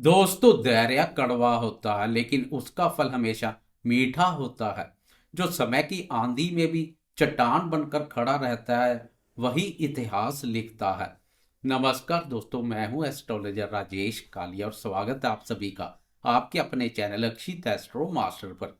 दोस्तों, धैर्य कड़वा होता है लेकिन उसका फल हमेशा मीठा होता है। जो समय की आंधी में भी चट्टान बनकर खड़ा रहता है, वही इतिहास लिखता है। नमस्कार दोस्तों, मैं हूं एस्ट्रोलॉजर राजेश कालिया और स्वागत है आप सभी का आपके अपने चैनल अक्षित एस्ट्रो मास्टर पर।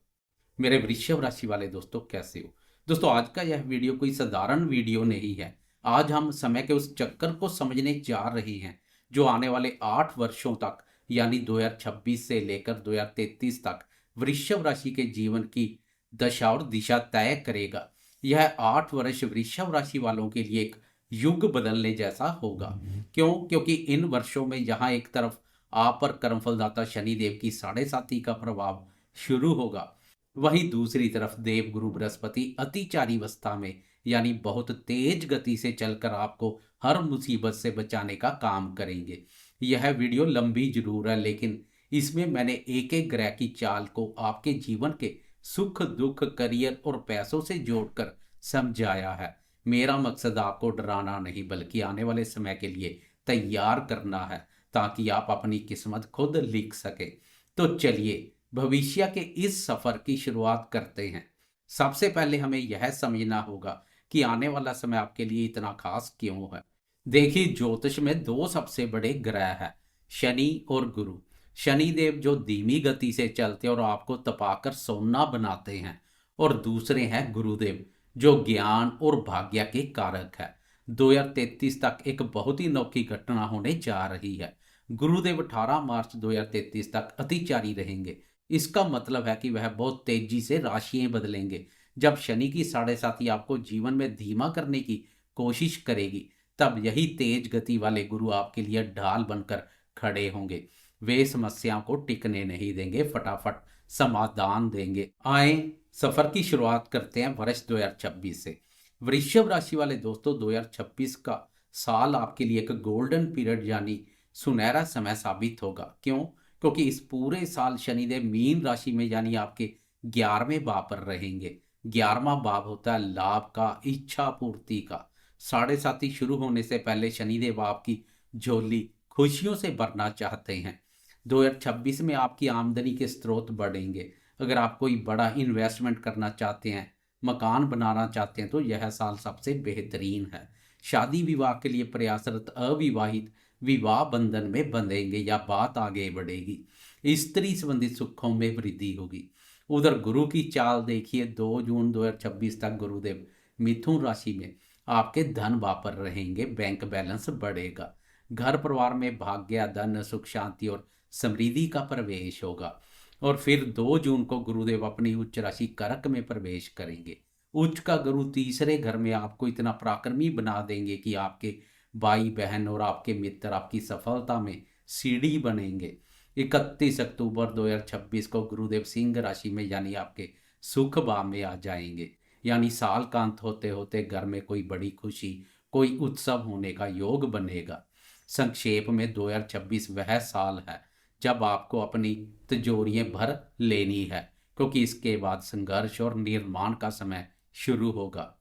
मेरे वृषभ राशि वाले दोस्तों, कैसे हो? दोस्तों, आज का यह वीडियो कोई साधारण वीडियो नहीं है। आज हम समय के उस चक्कर को समझने जा रहे हैं जो आने वाले 8 वर्षों तक, यानी 2026 से लेकर 2033 तक वृषभ राशि के जीवन की दशा और दिशा तय करेगा। यह 8 वर्ष वृषभ राशि वालों के लिए एक युग बदलने जैसा होगा। क्यों? क्योंकि इन वर्षों में जहां एक तरफ आप पर कर्मफलदाता शनिदेव की 7.5 का प्रभाव शुरू होगा, वहीं दूसरी तरफ देवगुरु बृहस्पति अतिचारी अवस्था में, यानी बहुत तेज गति से चलकर आपको हर मुसीबत से बचाने का काम करेंगे। यह वीडियो लंबी जरूर है, लेकिन इसमें मैंने एक एक ग्रह की चाल को आपके जीवन के सुख दुख, करियर और पैसों से जोड़कर समझाया है। मेरा मकसद आपको डराना नहीं, बल्कि आने वाले समय के लिए तैयार करना है, ताकि आप अपनी किस्मत खुद लिख सके। तो चलिए भविष्य के इस सफर की शुरुआत करते हैं। सबसे पहले हमें यह समझना होगा कि आने वाला समय आपके लिए इतना खास क्यों है। देखिए, ज्योतिष में दो सबसे बड़े ग्रह हैं, शनि और गुरु। शनि देव जो धीमी गति से चलते और आपको तपाकर सोना बनाते हैं, और दूसरे हैं गुरुदेव जो ज्ञान और भाग्य के कारक है। 2033 तक एक बहुत ही अनोखी घटना होने जा रही है। गुरुदेव 18 मार्च 2033 तक अतिचारी रहेंगे। इसका मतलब है कि वह बहुत तेजी से राशियां बदलेंगे। जब शनि की 7.5 आपको जीवन में धीमा करने की कोशिश करेगी, तब यही तेज गति वाले गुरु आपके लिए ढाल बनकर खड़े होंगे। वे समस्याओं को टिकने नहीं देंगे, फटाफट समाधान देंगे। आए सफर की शुरुआत करते हैं वर्ष 2026 से। वृषभ राशि वाले दोस्तों, 2026 का साल आपके लिए एक गोल्डन पीरियड यानी सुनहरा समय साबित होगा। क्यों? क्योंकि इस पूरे साल शनिदेव मीन राशि में, यानी आपके 11वें भाव पर रहेंगे। 11वां भाव होता है लाभ का, इच्छा पूर्ति का। 7.5 शुरू होने से पहले शनिदेव आपकी झोली खुशियों से भरना चाहते हैं। 2026 में आपकी आमदनी के स्रोत बढ़ेंगे। अगर आप कोई बड़ा इन्वेस्टमेंट करना चाहते हैं, मकान बनाना चाहते हैं, तो यह साल सबसे बेहतरीन है। शादी विवाह के लिए प्रयासरत अविवाहित विवाह बंधन में बंधेंगे या बात आगे बढ़ेगी। स्त्री संबंधित सुखों में वृद्धि होगी। उधर गुरु की चाल देखिए, 2 जून 2026 तक गुरुदेव मिथुन राशि में आपके धन वापर रहेंगे, बैंक बैलेंस बढ़ेगा। घर परिवार में भाग्य, धन, सुख, शांति और समृद्धि का प्रवेश होगा। और फिर 2 जून को गुरुदेव अपनी उच्च राशि कर्क में प्रवेश करेंगे। उच्च का गुरु तीसरे घर में आपको इतना पराक्रमी बना देंगे कि आपके भाई बहन और आपके मित्र आपकी सफलता में सीढ़ी बनेंगे। 31 अक्टूबर 2026 को गुरुदेव सिंह राशि में, यानी आपके सुख भाव में आ जाएंगे। यानी साल का अंत होते होते घर में कोई बड़ी खुशी, कोई उत्सव होने का योग बनेगा। संक्षेप में 2026 वह साल है जब आपको अपनी तिजोरियां भर लेनी है, क्योंकि इसके बाद संघर्ष और निर्माण का समय शुरू होगा।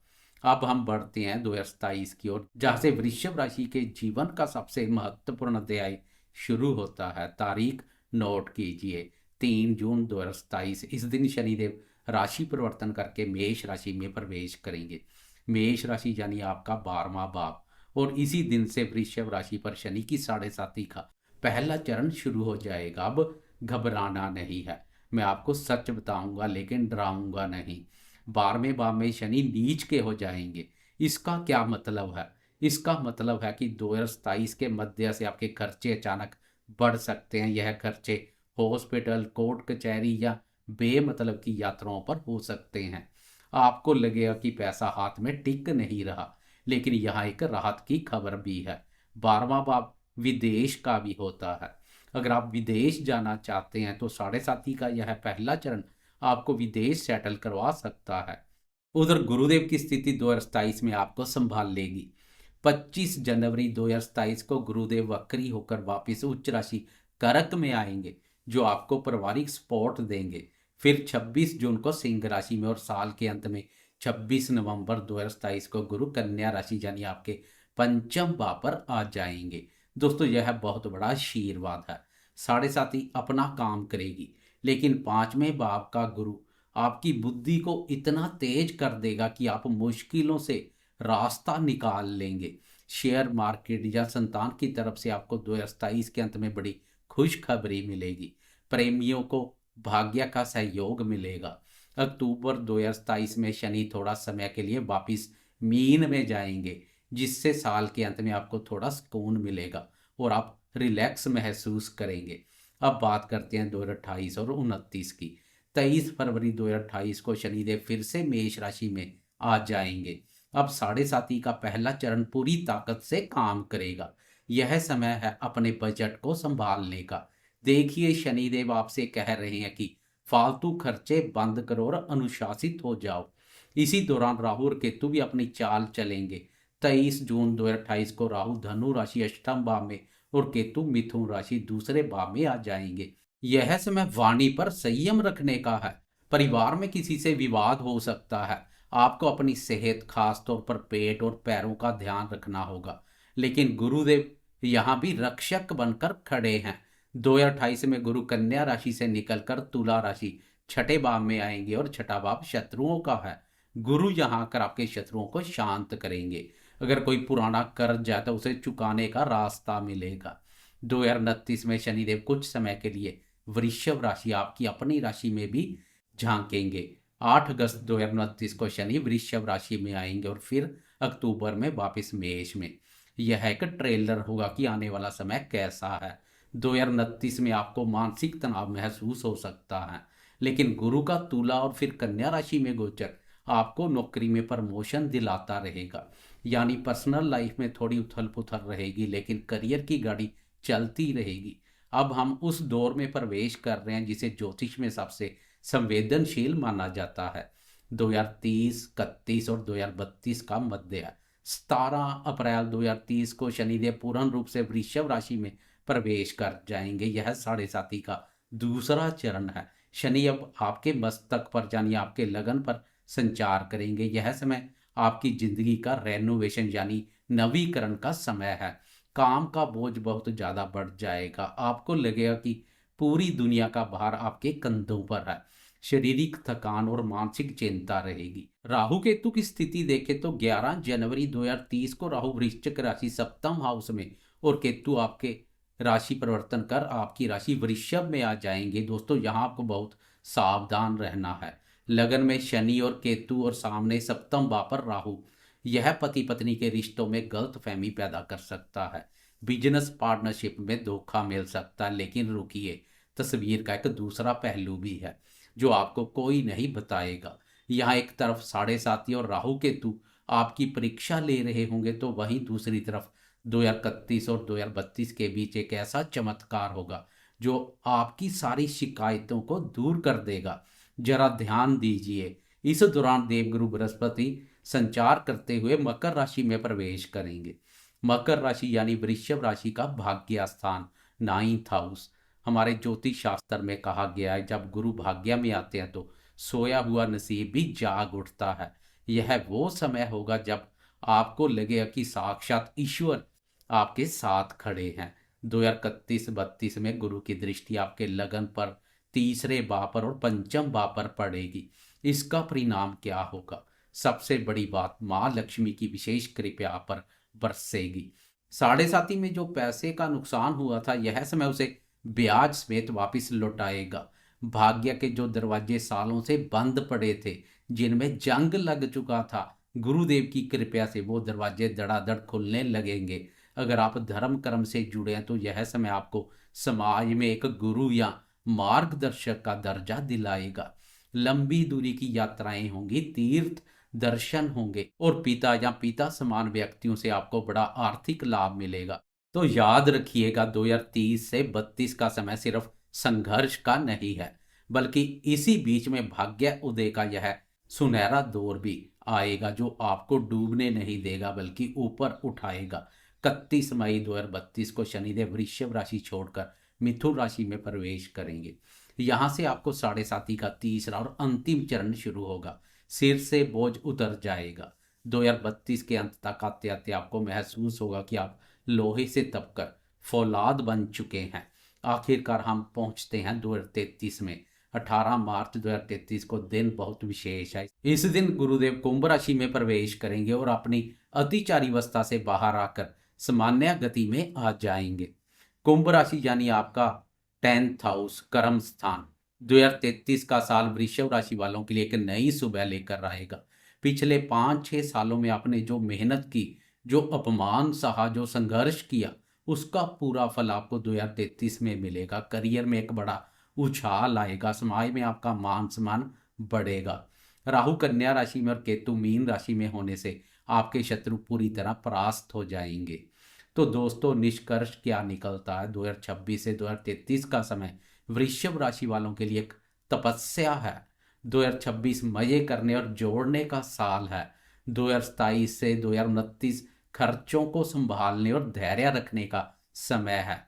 अब हम बढ़ते हैं 2027 की ओर, जहाँ से वृषभ राशि के जीवन का सबसे महत्वपूर्ण अध्याय शुरू होता है। तारीख नोट कीजिए, 3 जून 2027। इस दिन शनिदेव राशि परिवर्तन करके मेष राशि में प्रवेश करेंगे। मेष राशि यानी आपका 12वां भाव, और इसी दिन से वृषभ राशि पर शनि की 7.5 का पहला चरण शुरू हो जाएगा। अब घबराना नहीं है, मैं आपको सच बताऊंगा लेकिन डराऊंगा नहीं। 12वें भाव में शनि नीच के हो जाएंगे। इसका क्या मतलब है? इसका मतलब है कि 2027 के मध्य से आपके खर्चे अचानक बढ़ सकते हैं। यह खर्चे हॉस्पिटल, कोर्ट कचहरी या बेमतलब की यात्राओं पर हो सकते हैं। आपको लगेगा कि पैसा हाथ में टिक नहीं रहा, लेकिन यहाँ एक राहत की खबर भी है। 12वां भाव विदेश का भी होता है। अगर आप विदेश जाना चाहते हैं तो 7.5 का यह पहला चरण आपको विदेश सेटल करवा सकता है। उधर गुरुदेव की स्थिति 2027 में आपको संभाल लेगी। 25 जनवरी 2027 को गुरुदेव वक्री होकर वापस उच्च राशि कर्क में आएंगे, जो आपको पारिवारिक सपोर्ट देंगे। फिर 26 जून को सिंह राशि में, और साल के अंत में 26 नवंबर 2027 को गुरु कन्या राशि यानी आपके पंचम भाव पर आ जाएंगे। दोस्तों, यह बहुत बड़ा आशीर्वाद है। साढ़े साथी अपना काम करेगी, लेकिन पांचवें भाव का गुरु आपकी बुद्धि को इतना तेज कर देगा कि आप मुश्किलों से रास्ता निकाल लेंगे। शेयर मार्केट या संतान की तरफ से आपको 2027 के अंत में बड़ी खुशखबरी मिलेगी। प्रेमियों को भाग्य का सहयोग मिलेगा। अक्टूबर 2027 में शनि थोड़ा समय के लिए वापिस मीन में जाएंगे, जिससे साल के अंत में आपको थोड़ा सुकून मिलेगा और आप रिलैक्स महसूस करेंगे। अब बात करते हैं 2028 और 29 की। 23 फरवरी 2028 को शनिदेव फिर से मेष राशि में आ जाएंगे। अब साढ़े साथी का पहला चरण पूरी ताकत से काम करेगा। यह समय है अपने बजट को संभालने का। देखिए, शनिदेव आपसे कह रहे हैं कि फालतू खर्चे बंद करो और अनुशासित हो जाओ। इसी दौरान राहु और केतु भी अपनी चाल चलेंगे। 23 जून 2028 को राहु धनु राशि अष्टम भाव में और केतु मिथुन राशि दूसरे भाव में आ जाएंगे। यह समय वाणी पर संयम रखने का है। परिवार में किसी से विवाद हो सकता है। आपको अपनी सेहत, खास तौर पर पेट और पैरों का ध्यान रखना होगा, लेकिन गुरुदेव यहाँ भी रक्षक बनकर खड़े हैं। 2028 में गुरु कन्या राशि से निकलकर तुला राशि छठे भाव में आएंगे और छठा भाव शत्रुओं का है। गुरु यहाँ आकर आपके शत्रुओं को शांत करेंगे। अगर कोई पुराना कर्ज है तो उसे चुकाने का रास्ता मिलेगा। 2029 में शनिदेव कुछ समय के लिए वृषभ राशि आपकी अपनी राशि में भी झांकेंगे। 8 अगस्त 2029 को शनि वृषभ राशि में आएंगे और फिर अक्टूबर में वापस मेष में। यह एक ट्रेलर होगा कि आने वाला समय कैसा है। 2029 में आपको मानसिक तनाव महसूस हो सकता है, लेकिन गुरु का तुला और फिर कन्या राशि में गोचर आपको नौकरी में प्रमोशन दिलाता रहेगा। यानी पर्सनल लाइफ में थोड़ी उथल पुथल रहेगी, लेकिन करियर की गाड़ी चलती रहेगी। अब हम उस दौर में प्रवेश कर रहे हैं जिसे ज्योतिष में सबसे संवेदनशील माना जाता है। 2030, 31 और 2032 का मध्य है। 17 अप्रैल 2030 को शनिदेव पूर्ण रूप से वृषभ राशि में प्रवेश कर जाएंगे। यह साढ़े साथी का दूसरा चरण है। शनि अब आपके मस्तक पर यानी आपके लगन पर संचार करेंगे। यह समय आपकी जिंदगी का रेनोवेशन यानी नवीकरण का समय है। काम का बोझ बहुत ज़्यादा बढ़ जाएगा। आपको लगेगा कि पूरी दुनिया का भार आपके कंधों पर है। शारीरिक थकान और मानसिक चिंता रहेगी। राहु केतु की स्थिति देखें तो 11 जनवरी 2030 को राहु वृश्चिक राशि सप्तम हाउस में और केतु आपके राशि परिवर्तन कर आपकी राशि वृषभ में आ जाएंगे। दोस्तों, यहाँ आपको बहुत सावधान रहना है। लगन में शनि और केतु और सामने सप्तम भाव पर राहु, यह पति पत्नी के रिश्तों में गलत फहमी पैदा कर सकता है। बिजनेस पार्टनरशिप में धोखा मिल सकता है। लेकिन रुकिए, तस्वीर का एक दूसरा पहलू भी है जो आपको कोई नहीं बताएगा। यहाँ एक तरफ साढ़े साथी और राहु केतु आपकी परीक्षा ले रहे होंगे, तो वहीं दूसरी तरफ 2031 और 2032 के बीच एक ऐसा चमत्कार होगा जो आपकी सारी शिकायतों को दूर कर देगा। जरा ध्यान दीजिए, इस दौरान देवगुरु बृहस्पति संचार करते हुए मकर राशि में प्रवेश करेंगे। मकर राशि यानी वृषभ राशि का भाग्य स्थान, 9th हाउस। हमारे ज्योतिष शास्त्र में कहा गया है, जब गुरु भाग्य में आते हैं तो सोया हुआ नसीब भी जाग उठता है। यह वो समय होगा जब आपको लगेगा कि साक्षात ईश्वर आपके साथ खड़े हैं। 2031-32 में गुरु की दृष्टि आपके लगन पर, तीसरे भाव पर और पंचम भाव पर पड़ेगी। इसका परिणाम क्या होगा? सबसे बड़ी बात, माँ लक्ष्मी की विशेष कृपा आप पर बरसेगी। साढ़े साथी में जो पैसे का नुकसान हुआ था, यह समय उसे ब्याज समेत वापस लौटाएगा। भाग्य के जो दरवाजे सालों से बंद पड़े थे, जिनमें जंग लग चुका था, गुरुदेव की कृपा से वो दरवाजे धड़ाधड़ खुलने लगेंगे। अगर आप धर्म कर्म से जुड़े हैं तो यह समय आपको समाज में एक गुरु या मार्गदर्शक का दर्जा दिलाएगा। लंबी दूरी की यात्राएं होंगी, तीर्थ दर्शन होंगे और पिता या पिता समान व्यक्तियों से आपको बड़ा आर्थिक लाभ मिलेगा। तो याद रखिएगा, 2030 से 32 का समय सिर्फ संघर्ष का नहीं है, बल्कि इसी बीच में भाग्य उदय का यह सुनहरा दौर भी आएगा जो आपको डूबने नहीं देगा बल्कि ऊपर उठाएगा। 31 मई 2032 को शनिदेव वृषभ राशि छोड़कर मिथुन राशि में प्रवेश करेंगे। यहाँ से आपको साढ़े साथी का तीसरा और अंतिम चरण शुरू होगा। सिर से बोझ उतर जाएगा। 2032 के अंत तक आते आते आपको महसूस होगा कि आप लोहे से तपकर फौलाद बन चुके हैं। आखिरकार हम पहुंचते हैं 2033 में। 18 मार्च 2033 को दिन बहुत विशेष है। इस दिन गुरुदेव कुंभ राशि में प्रवेश करेंगे और अपनी अतिचारी अवस्था से बाहर आकर सामान्य गति में आ जाएंगे। कुंभ राशि यानी आपका 10th हाउस, कर्म स्थान। 2033 का साल वृषभ राशि वालों के लिए एक नई सुबह लेकर आएगा। पिछले 5-6 सालों में आपने जो मेहनत की, जो अपमान सहा, जो संघर्ष किया, उसका पूरा फल आपको 2033 में मिलेगा। करियर में एक बड़ा उछाल आएगा, समाज में आपका मान सम्मान बढ़ेगा। राहु कन्या राशि में और केतु मीन राशि में होने से आपके शत्रु पूरी तरह परास्त हो जाएंगे। तो दोस्तों, निष्कर्ष क्या निकलता है? 2026 से 2033 का समय वृषभ राशि वालों के लिए एक तपस्या है। 2026 मजे करने और जोड़ने का साल है। 2027 से 2029 खर्चों को संभालने और धैर्य रखने का समय है।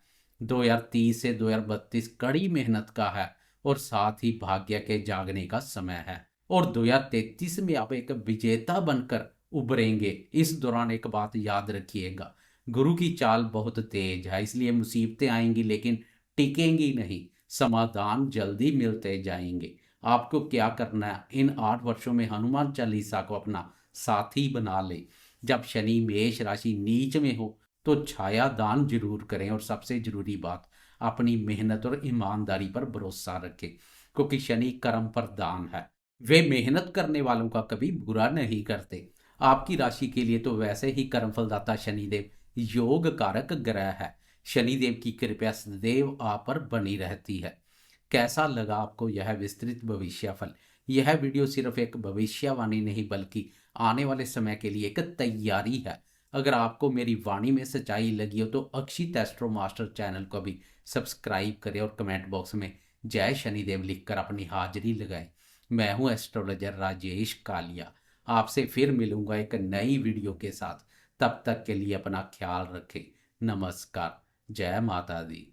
2030 से 2032 कड़ी मेहनत का है और साथ ही भाग्य के जागने का समय है। और 2033 में आप एक विजेता बनकर उभरेंगे। इस दौरान एक बात याद रखिएगा, गुरु की चाल बहुत तेज है, इसलिए मुसीबतें आएंगी लेकिन टिकेंगी नहीं। समाधान जल्दी मिलते जाएंगे। आपको क्या करना है? इन 8 वर्षों में हनुमान चालीसा को अपना साथी बना ले। जब शनि मेष राशि नीच में हो तो छाया दान जरूर करें। और सबसे जरूरी बात, अपनी मेहनत और ईमानदारी पर भरोसा रखें, क्योंकि शनि कर्म प्रधान है। वे मेहनत करने वालों का कभी बुरा नहीं करते। आपकी राशि के लिए तो वैसे ही कर्मफलदाता शनिदेव योग कारक ग्रह है। शनिदेव की कृपा सदैव आप पर बनी रहती है। कैसा लगा आपको यह विस्तृत भविष्यफल? यह वीडियो सिर्फ एक भविष्यवाणी नहीं बल्कि आने वाले समय के लिए एक तैयारी है। अगर आपको मेरी वाणी में सच्चाई लगी हो तो अक्षित एस्ट्रो मास्टर चैनल को भी सब्सक्राइब करें और कमेंट बॉक्स में जय शनिदेव लिखकर अपनी हाजिरी लगाएं। मैं हूं एस्ट्रोलॉजर राजेश कालिया। आपसे फिर मिलूंगा एक नई वीडियो के साथ। तब तक के लिए अपना ख्याल रखें। नमस्कार। जय माता दी।